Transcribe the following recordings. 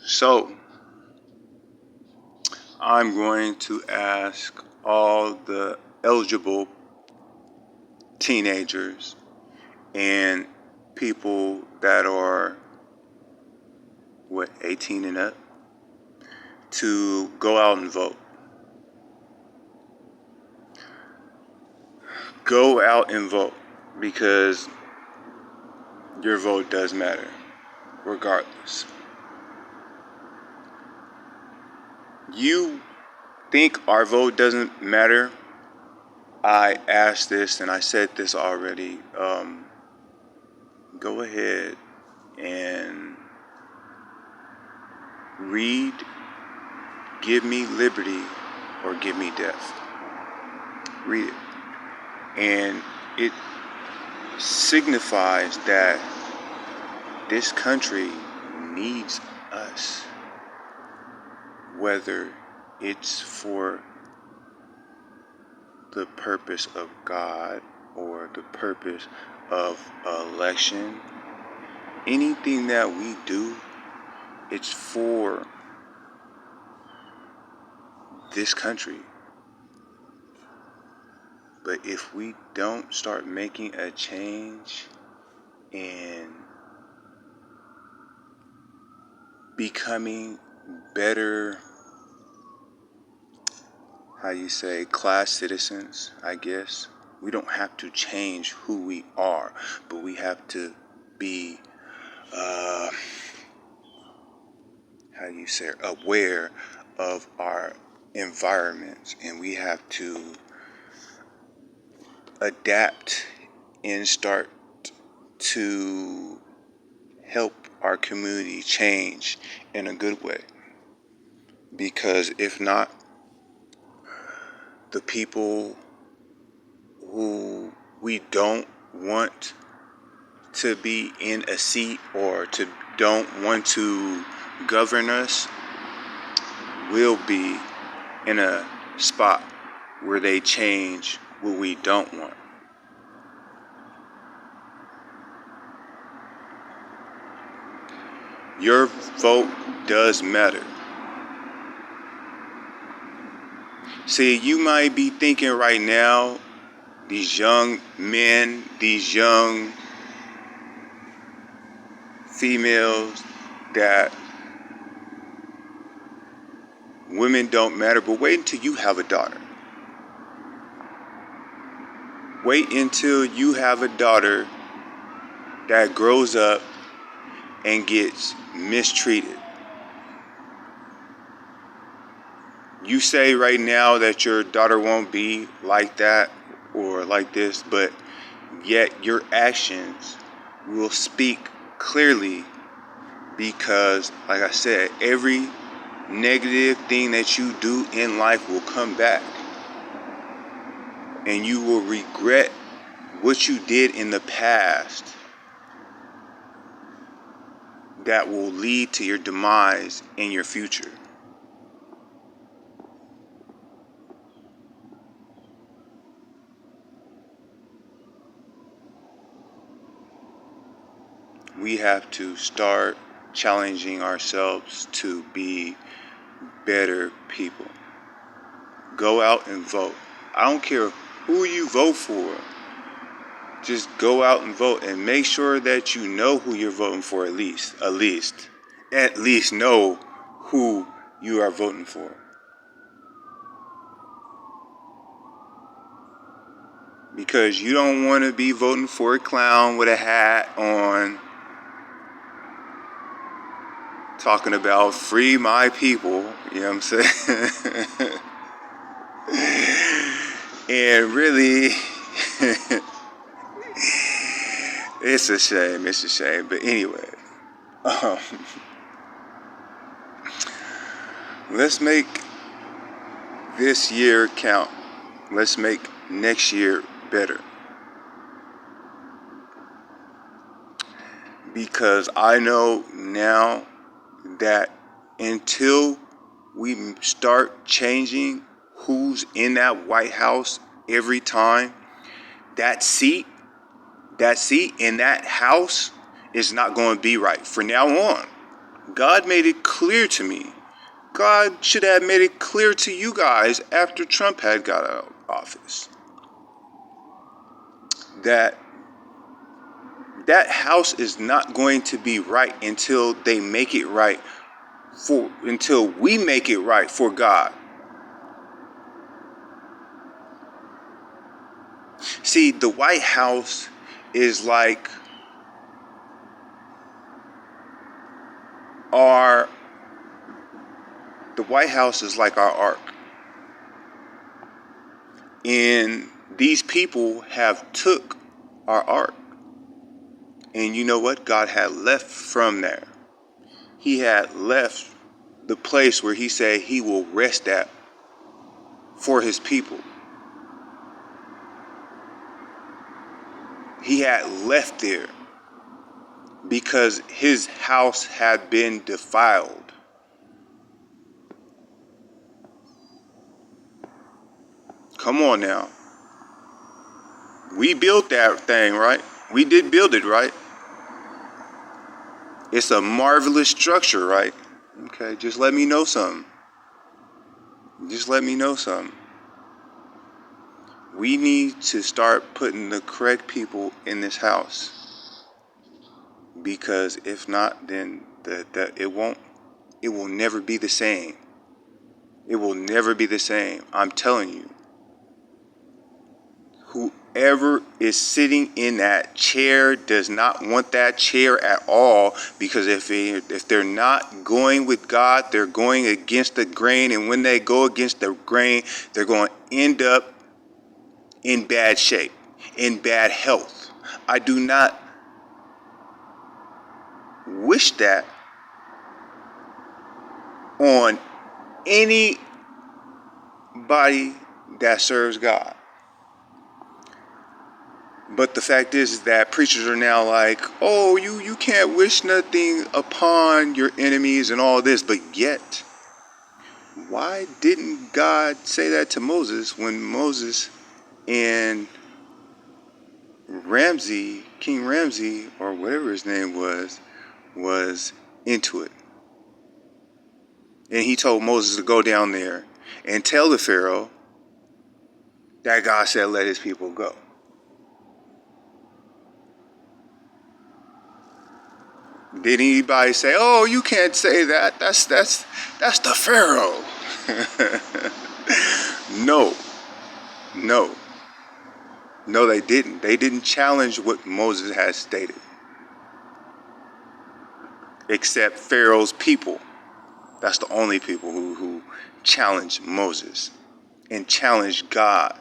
So, I'm going to ask all the eligible teenagers and people that are, 18 and up, to go out and vote. Go out and vote because your vote does matter, regardless. You think our vote doesn't matter? I asked this and I said this already. Go ahead and read Give Me Liberty or Give Me Death. Read it. And it signifies that this country needs us, whether it's for the purpose of God or the purpose of election. Anything that we do, it's for this country. But if we don't start making a change and becoming better, class citizens, I guess. We don't have to change who we are, but we have to be, aware of our environments, and we have to adapt and start to help our community change in a good way. Because if not, the people who we don't want to be in a seat or to don't want to govern us will be in a spot where they change what we don't want. Your vote does matter. See, you might be thinking right now, these young men, these young females, that women don't matter, but wait until you have a daughter. Wait until you have a daughter that grows up and gets mistreated. You say right now that your daughter won't be like that or like this, but yet your actions will speak clearly, because, like I said, every negative thing that you do in life will come back, and you will regret what you did in the past that will lead to your demise in your future. We have to start challenging ourselves to be better people. Go out and vote. I don't care who you vote for. Just go out and vote, and make sure that you know who you're voting for. At least know who you are voting for. Because you don't want to be voting for a clown with a hat on, talking about free my people, you know what I'm saying? And really, it's a shame. But anyway, let's make this year count. Let's make next year better. Because I know now that until we start changing who's in that White House every time, that seat in that house is not going to be right from now on. God made it clear to me. God should have made it clear to you guys after Trump had got out of office that that house is not going to be right until they make it right until we make it right for God. See, the White House is like our ark. And these people have took our ark. And you know what? God had left from there. He had left the place where he said he will rest at for his people. He had left there because his house had been defiled. Come on now. We built that thing, right? We did build it, right? It's a marvelous structure, right? Okay, just let me know something. Just let me know something. We need to start putting the correct people in this house. Because if not, then it will never be the same. It will never be the same. I'm telling you. Whoever is sitting in that chair does not want that chair at all, because if they're not going with God, they're going against the grain, and when they go against the grain, they're going to end up in bad shape, in bad health. I do not wish that on anybody that serves God. But the fact is that preachers are now like, oh, you can't wish nothing upon your enemies and all this. But yet, why didn't God say that to Moses when Moses and King Ramsey, or whatever his name was into it? And he told Moses to go down there and tell the Pharaoh that God said let his people go. Did anybody say, "Oh, you can't say that. That's the Pharaoh"? No, they didn't. They didn't challenge what Moses had stated, except Pharaoh's people. That's the only people who challenged Moses and challenged God.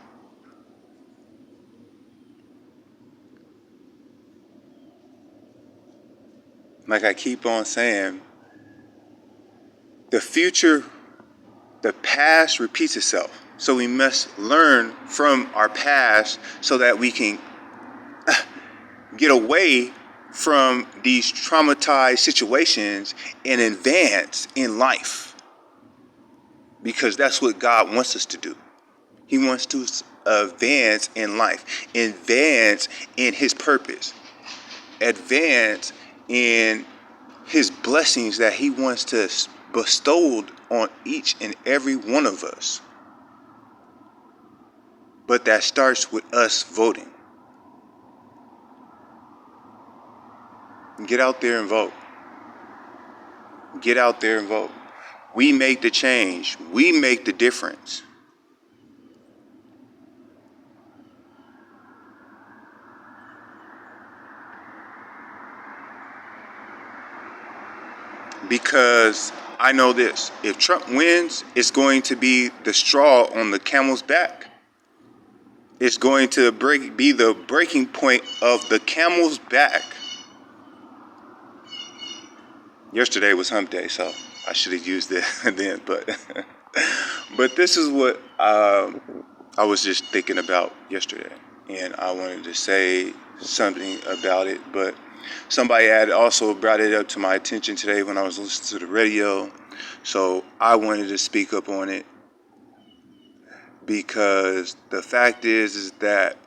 Like I keep on saying, the past repeats itself. So we must learn from our past so that we can get away from these traumatized situations and advance in life. Because that's what God wants us to do. He wants to advance in life, advance in his purpose, advance in his blessings that he wants to bestow on each and every one of us. But that starts with us voting. Get out there and vote. Get out there and vote. We make the change. We make the difference. Because I know this, if Trump wins, it's going to be the straw on the camel's back. It's going to be the breaking point of the camel's back. Yesterday was hump day, so I should have used it then. But this is what I was just thinking about yesterday. And I wanted to say something about it. But somebody had also brought it up to my attention today when I was listening to the radio. So I wanted to speak up on it. Because the fact is that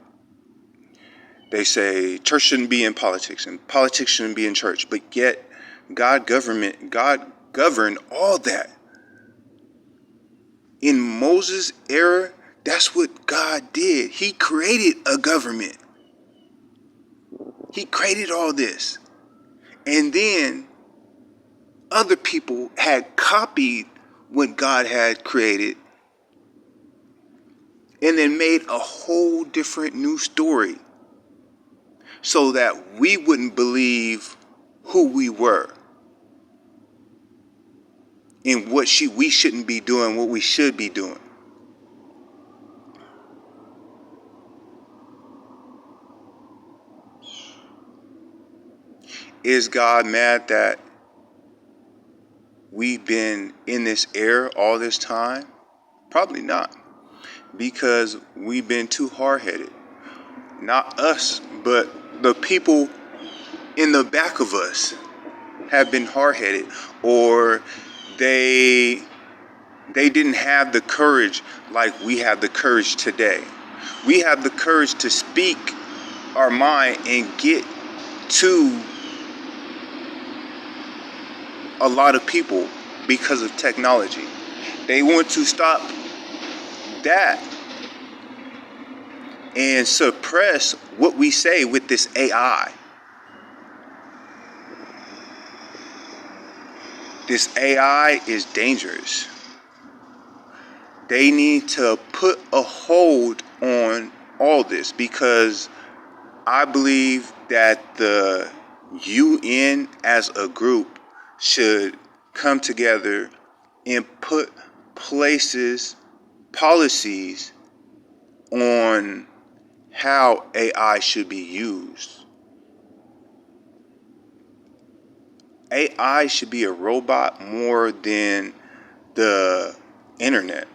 they say church shouldn't be in politics and politics shouldn't be in church. But yet God governed all that. In Moses' era, that's what God did. He created a government. He created all this. And then other people had copied what God had created and then made a whole different new story so that we wouldn't believe who we were and what we shouldn't be doing, what we should be doing. Is God mad that we've been in this era all this time? Probably not, because we've been too hard-headed. Not us, but the people in the back of us have been hard-headed, or they didn't have the courage like we have the courage today. We have the courage to speak our mind and get to a lot of people because of technology. They want to stop that and suppress what we say with this AI. This AI is dangerous. They need to put a hold on all this, because I believe that the UN as a group should come together and put policies on how AI should be used. AI should be a robot more than the internet,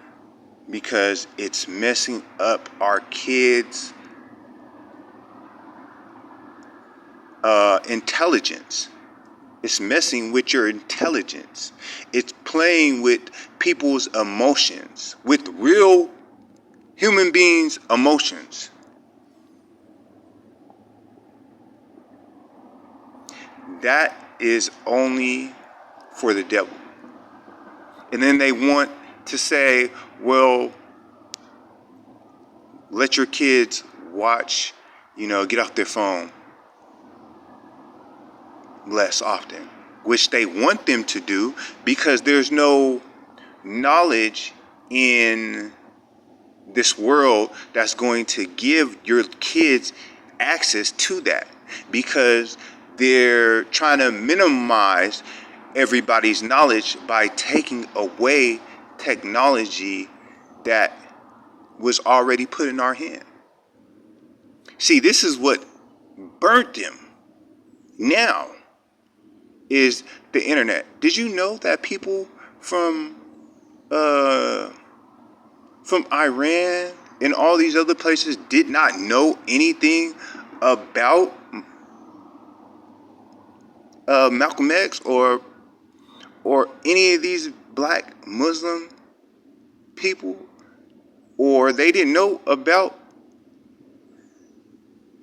because it's messing up our kids' intelligence. It's messing with your intelligence. It's playing with people's emotions, with real human beings' emotions. That is only for the devil. And then they want to say, well, let your kids watch, get off their phone less often, which they want them to do, because there's no knowledge in this world that's going to give your kids access to that, because they're trying to minimize everybody's knowledge by taking away technology that was already put in our hand. See, this is what burnt them now, is the internet. Did you know that people from Iran and all these other places did not know anything about Malcolm X or any of these black Muslim people, or they didn't know about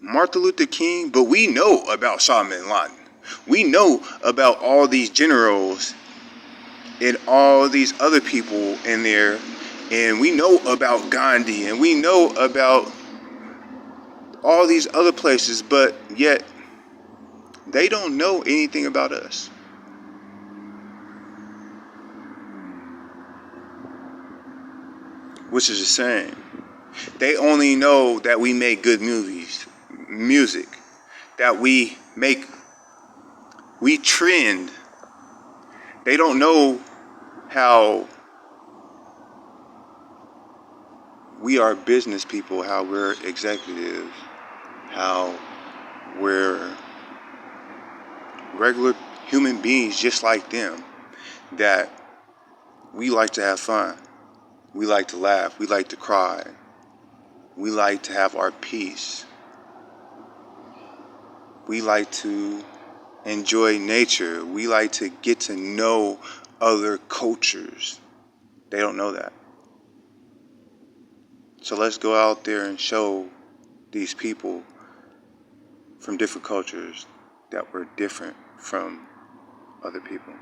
Martin Luther King, but we know about Osama bin Laden. We know about all these generals and all these other people in there, and we know about Gandhi, and we know about all these other places, but yet they don't know anything about us. Which is the same. They only know that we make good music, that we trend. They don't know how we are business people, how we're executives, how we're regular human beings just like them, that we like to have fun. We like to laugh. We like to cry. We like to have our peace. We like to enjoy nature. We like to get to know other cultures. They don't know that. So let's go out there and show these people from different cultures that we're different from other people.